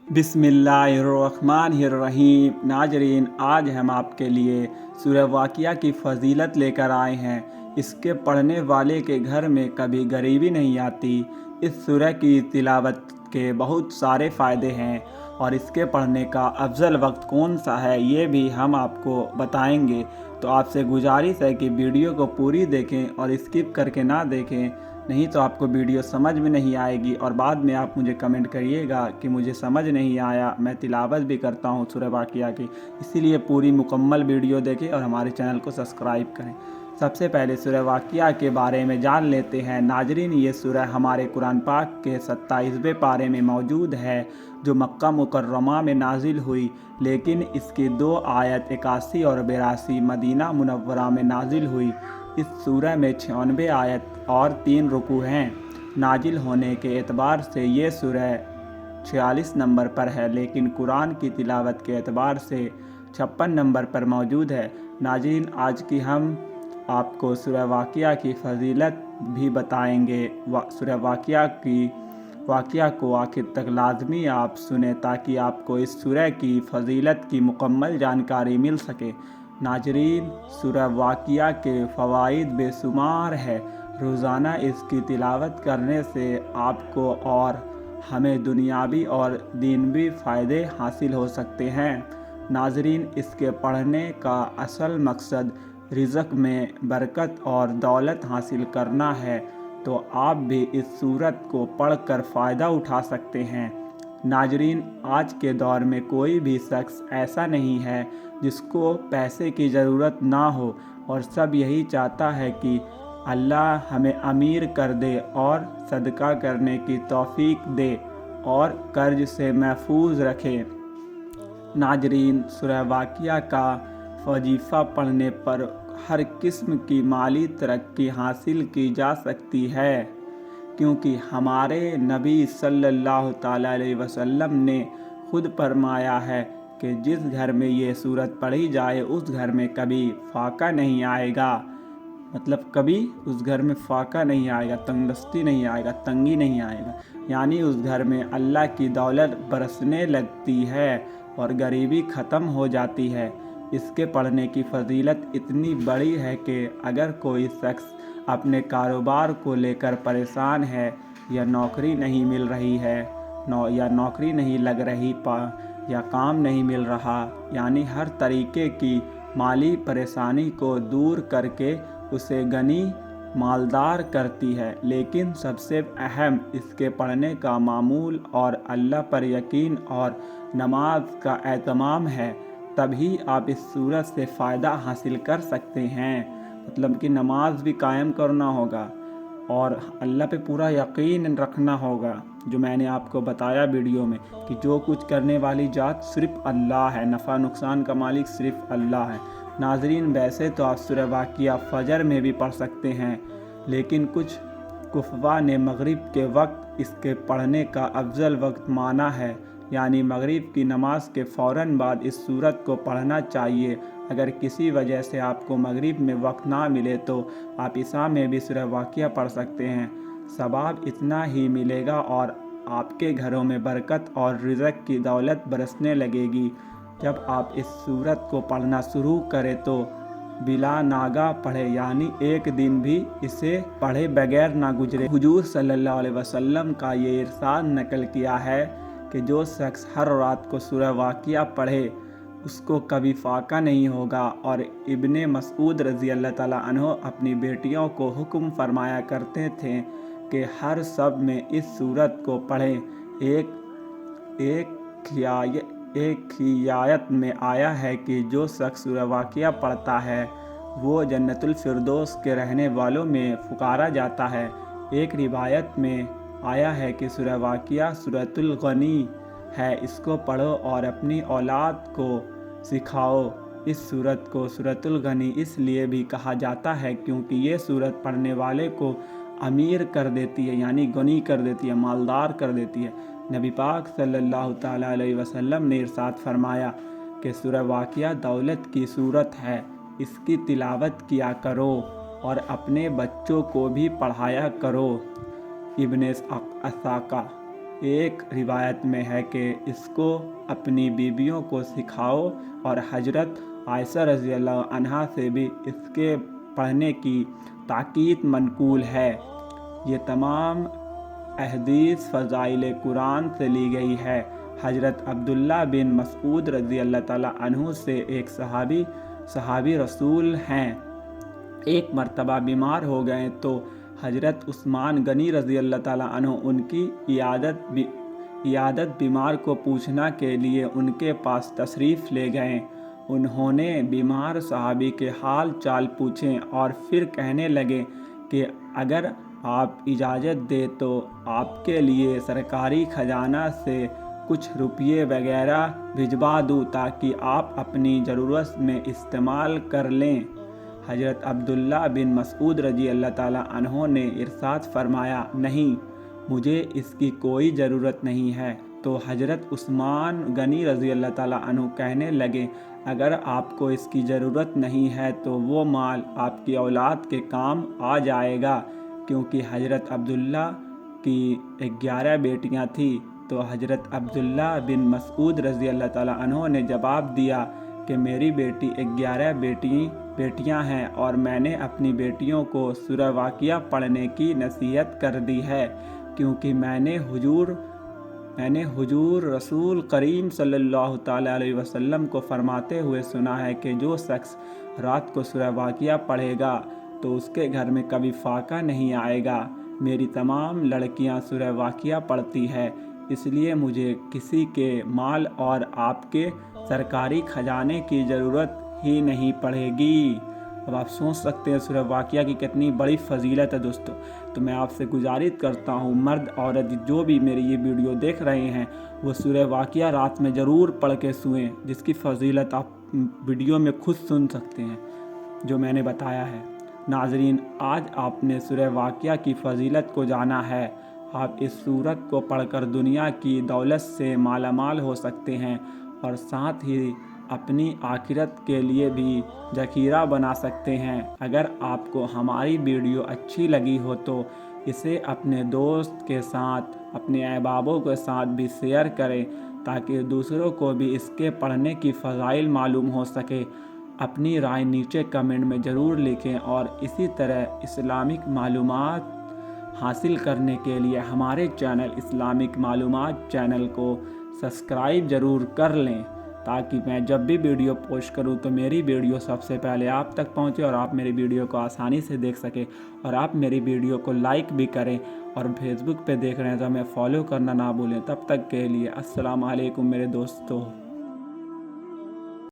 बिस्मिल्लाहिर्रहमानिर्रहीम। नाजरीन, आज हम आपके लिए सूरह वाक़िया की फ़जीलत लेकर आए हैं। इसके पढ़ने वाले के घर में कभी गरीबी नहीं आती। इस सूरह की तिलावत के बहुत सारे फ़ायदे हैं और इसके पढ़ने का अफजल वक्त कौन सा है ये भी हम आपको बताएंगे। तो आपसे गुजारिश है कि वीडियो को पूरी देखें और स्किप करके ना देखें, नहीं तो आपको वीडियो समझ में नहीं आएगी और बाद में आप मुझे कमेंट करिएगा कि मुझे समझ नहीं आया। मैं तिलावत भी करता हूँ सूरह वाक़िया की, इसीलिए पूरी मुकम्मल वीडियो देखें और हमारे चैनल को सब्सक्राइब करें। सबसे पहले सूरह वाक़िया के बारे में जान लेते हैं। नाजरीन, ये सूरह हमारे कुरान पाक के 27वें पारे में मौजूद है, जो मक्का मुकर्रमा में नाजिल हुई, लेकिन इसकी 2 आयत 81 और 82 मदीना मुनव्वरा में नाजिल हुई। इस सूरह में 96 आयत और 3 रुकू हैं। नाजिल होने के एतबार से ये सूरह 46 नंबर पर है, लेकिन कुरान की तिलावत के एतबार से 56 नंबर पर मौजूद है। नाज़रीन, आज की हम आपको सूरह वाक़िया की फ़जीलत भी बताएंगे। सूरह वाक़िया को आखिर तक लाजमी आप सुने ताकि आपको इस सूरह की फ़जीलत की मुकम्मल जानकारी मिल सके। नाजरीन, सूरह वाक़िया के फ़वाइद बेशुमार है। रोज़ाना इसकी तिलावत करने से आपको और हमें दुनियावी और दीनवी फ़ायदे हासिल हो सकते हैं। नाजरीन, इसके पढ़ने का असल मकसद रिज़्क़ में बरकत और दौलत हासिल करना है, तो आप भी इस सूरत को पढ़कर फ़ायदा उठा सकते हैं। नाजरीन, आज के दौर में कोई भी शख्स ऐसा नहीं है जिसको पैसे की ज़रूरत ना हो, और सब यही चाहता है कि अल्लाह हमें अमीर कर दे और सदका करने की तौफीक दे और कर्ज से महफूज रखे। नाजरीन, सूरह वाक़िया का वजीफ़ा पढ़ने पर हर किस्म की माली तरक्की हासिल की जा सकती है, क्योंकि हमारे नबी सल्लल्लाहु ताला अलैहि वसल्लम ने खुद फरमाया है कि जिस घर में ये सूरत पढ़ी जाए उस घर में कभी फाका नहीं आएगा। मतलब कभी उस घर में फाका नहीं आएगा, तंगदस्ती नहीं आएगा, तंगी नहीं आएगा। यानी उस घर में अल्लाह की दौलत बरसने लगती है और गरीबी ख़त्म हो जाती है। इसके पढ़ने की फ़जीलत इतनी बड़ी है कि अगर कोई शख्स अपने कारोबार को लेकर परेशान है, या नौकरी नहीं मिल रही है, या नौकरी नहीं लग रही, या काम नहीं मिल रहा, यानी हर तरीके की माली परेशानी को दूर करके उसे गनी मालदार करती है। लेकिन सबसे अहम इसके पढ़ने का मामूल और अल्लाह पर यकीन और नमाज का एहतमाम है। तभी आप इस सूरत से फ़ायदा हासिल कर सकते हैं। मतलब कि नमाज भी कायम करना होगा और अल्लाह पे पूरा यकीन रखना होगा, जो मैंने आपको बताया वीडियो में कि जो कुछ करने वाली ज़ात सिर्फ़ अल्लाह है, नफ़ा नुकसान का मालिक सिर्फ़ अल्लाह है। नाजरीन, वैसे तो आप सूरह वाक़िया फ़जर में भी पढ़ सकते हैं, लेकिन कुछ कुफ़वा ने मगरिब के वक्त इसके पढ़ने का अफजल वक्त माना है, यानी मगरिब की नमाज के फ़ौरन बाद इस सूरत को पढ़ना चाहिए। अगर किसी वजह से आपको मगरिब में वक्त ना मिले तो आप इशा में भी सूरह वाक़िया पढ़ सकते हैं। सवाब इतना ही मिलेगा और आपके घरों में बरकत और रिज़्क़ की दौलत बरसने लगेगी। जब आप इस सूरत को पढ़ना शुरू करें तो बिला नागा पढ़े, यानी एक दिन भी इसे पढ़े बगैर ना गुजरे। हुजूर सल्लल्लाहु अलैहि वसल्लम का ये इरशाद नकल किया है कि जो शख्स हर रात को सूरह वाक़िया पढ़े उसको कभी फाका नहीं होगा। और इब्ने मसूद रज़ी अल्लाह ताला अन्हो अपनी बेटियों को हुक्म फरमाया करते थे कि हर सब में इस सूरत को पढ़ें। एक हियायत में आया है कि जो शख्स सूरह वाक़िया पढ़ता है वो जन्नतुल फिरदौस के रहने वालों में पुकारा जाता है। एक रिवायत में आया है कि सूरह वाक़िया सूरतुल गनी है, इसको पढ़ो और अपनी औलाद को सिखाओ। इस सूरत को सूरतुल गनी इसलिए भी कहा जाता है क्योंकि ये सूरत पढ़ने वाले को अमीर कर देती है, यानी गनी कर देती है, मालदार कर देती है। नबी पाक सल्लल्लाहु ताला अलैहि वसल्लम ने इरशाद फरमाया कि सूरह वाक़िया दौलत की सूरत है, इसकी तिलावत किया करो और अपने बच्चों को भी पढ़ाया करो। इब्ने असाका ایک روایت میں ہے کہ اس کو اپنی بیویوں کو سکھاؤ، اور حضرت عائشہ رضی اللہ عنہا سے بھی اس کے پڑھنے کی تاکید منقول ہے۔ یہ تمام احادیث فضائل قرآن سے لی گئی ہے۔ حضرت عبداللہ بن مسعود رضی اللہ تعالیٰ عنہ سے ایک صحابی رسول ہیں، ایک مرتبہ بیمار ہو گئے تو حضرت عثمان غنی رضی اللہ تعالیٰ عنہ ان کی عیادت بیمار کو پوچھنا کے لیے ان کے پاس تشریف لے گئے۔ انہوں نے بیمار صحابی کے حال چال پوچھے اور پھر کہنے لگے کہ اگر آپ اجازت دیں تو آپ کے لیے سرکاری خزانہ سے کچھ روپیے وغیرہ بھجوا دوں تاکہ آپ اپنی ضرورت میں استعمال کر لیں۔ حضرت عبداللہ بن مسعود رضی اللہ تعالیٰ عنہ نے ارشاد فرمایا، نہیں، مجھے اس کی کوئی ضرورت نہیں ہے۔ تو حضرت عثمان غنی رضی اللہ تعالیٰ عنہ کہنے لگے، اگر آپ کو اس کی ضرورت نہیں ہے تو وہ مال آپ کی اولاد کے کام آ جائے گا، کیونکہ حضرت عبداللہ کی 11 بیٹیاں تھیں۔ تو حضرت عبداللہ بن مسعود رضی اللہ تعالیٰ عنہ نے جواب دیا کہ میری بیٹی 11 بیٹیاں ہیں، اور میں نے اپنی بیٹیوں کو سورہ واقعہ پڑھنے کی نصیحت کر دی ہے، کیونکہ میں نے حضور رسول کریم صلی اللہ تعالیٰ علیہ وسلم کو فرماتے ہوئے سنا ہے کہ جو شخص رات کو سورہ واقعہ پڑھے گا تو اس کے گھر میں کبھی فاقہ نہیں آئے گا۔ میری تمام لڑکیاں سورہ واقعہ پڑھتی ہے، اس لیے مجھے کسی کے مال اور آپ کے سرکاری خزانے کی ضرورت ہی نہیں پڑے گی۔ اب آپ سوچ سکتے ہیں سورہ واقعہ کی کتنی بڑی فضیلت ہے دوستو۔ تو میں آپ سے گزارش کرتا ہوں، مرد عورت جو بھی میری یہ ویڈیو دیکھ رہے ہیں وہ سورہ واقعہ رات میں ضرور پڑھ کے سوئیں، جس کی فضیلت آپ ویڈیو میں خود سن سکتے ہیں جو میں نے بتایا ہے۔ ناظرین، آج آپ نے سورہ واقعہ کی فضیلت کو جانا ہے۔ آپ اس سورت کو پڑھ کر دنیا کی دولت سے مالا مال ہو سکتے ہیں، اور ساتھ ہی اپنی آخرت کے لیے بھی ذخیرہ بنا سکتے ہیں۔ اگر آپ کو ہماری ویڈیو اچھی لگی ہو تو اسے اپنے دوست کے ساتھ، اپنے احبابوں کے ساتھ بھی شیئر کریں تاکہ دوسروں کو بھی اس کے پڑھنے کی فضائل معلوم ہو سکے۔ اپنی رائے نیچے کمنٹ میں ضرور لکھیں، اور اسی طرح اسلامک معلومات حاصل کرنے کے لیے ہمارے چینل اسلامک معلومات چینل کو سبسکرائب ضرور کر لیں، تاکہ میں جب بھی ویڈیو پوسٹ کروں تو میری ویڈیو سب سے پہلے آپ تک پہنچے اور آپ میری ویڈیو کو آسانی سے دیکھ سکیں، اور آپ میری ویڈیو کو لائک بھی کریں، اور فیس بک پہ دیکھ رہے ہیں تو ہمیں فالو کرنا نہ بھولیں۔ تب تک کے لیے السلام علیکم میرے دوستو۔